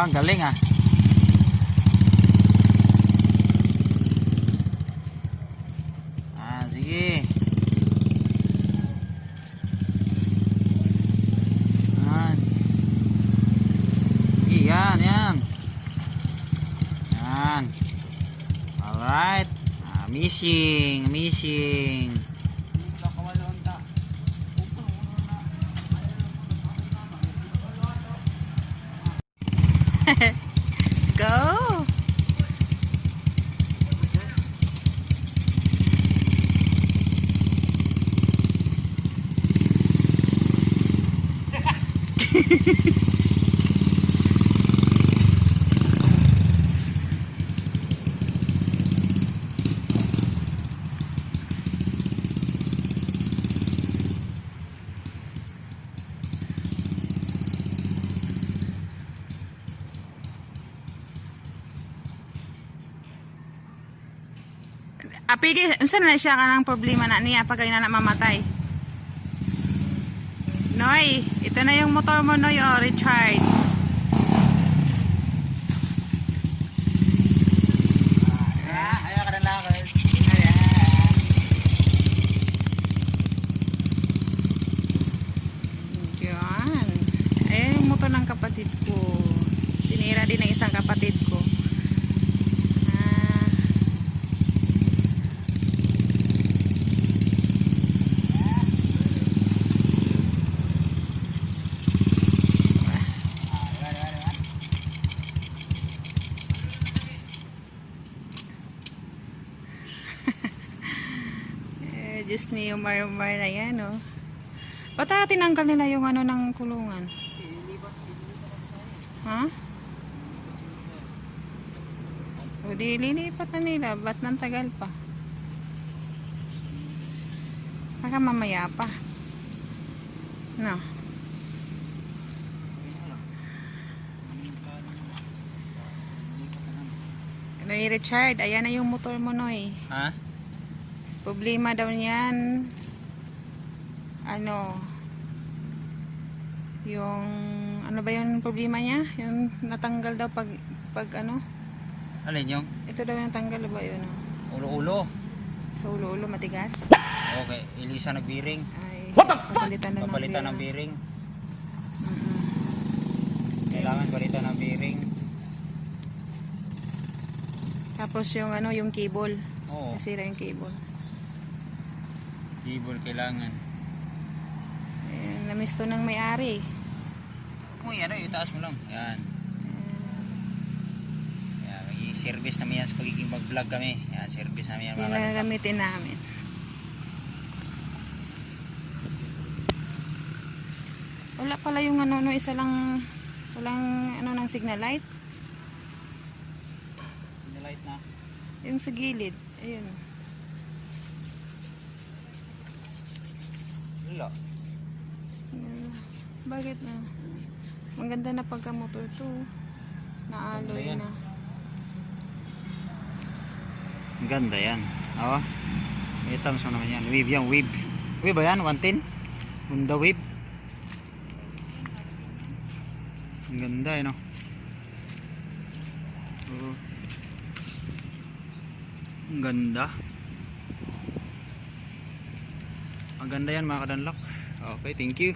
Ang galing ah. Sige. Yan. Yan. Alright. Alright. Missing. Go! Apigi, unsa na siya kanang problema na niya pag na mamatay? Noy, ito na yung motor mo, Noy, oh, Richard. Ayaw ka na lang. Diyan. Ayan yung motor ng kapatid ko. Sinira din ng isang kapatid ko. Diyos me, yung marmar na yan, oh. Ba't tinanggal nila yung ano ng kulungan? Ha? O di lilipat na nila. Ba't nang tagal pa? Baka mamaya pa. No. Noy Richard, ayan na yung motor mo, Noy. Ha? Problema daw niyan, yung, ano ba yung problema niya? Yung natanggal daw pag ano? Alin yung? Ito daw yung tanggal ba yun? Ulo-ulo. Sa ulo-ulo, matigas? Okay, Elisa nagbiring. Ay, papalitan ng bearing. Mm-mm. Kailangan palitan ng bearing. Tapos yung ano, yung cable. Oo. Nasira yung cable. Cable kailangan. Namiss to ng may-ari. Uy, itaas mo lang. Yan. Yan, may service namin yan sa pagiging mag-vlog kami. Yan, service namin yan. Yung nagagamitin namin. Wala pala yung ano, isa lang, walang ano ng signal light. Signal light na. Yung sa gilid, ayun. Wala. Bakit na? Maganda na pagka-motor to. Naaloy na. Ang ganda yan. Oo. Ito mo naman yan. Wave yan, wave. Wave ba yan? 110? Honda wave. Ang ganda eh, no? Oo. Ang ganda. Ang ganda yan mga kadanlak. Okay, thank you.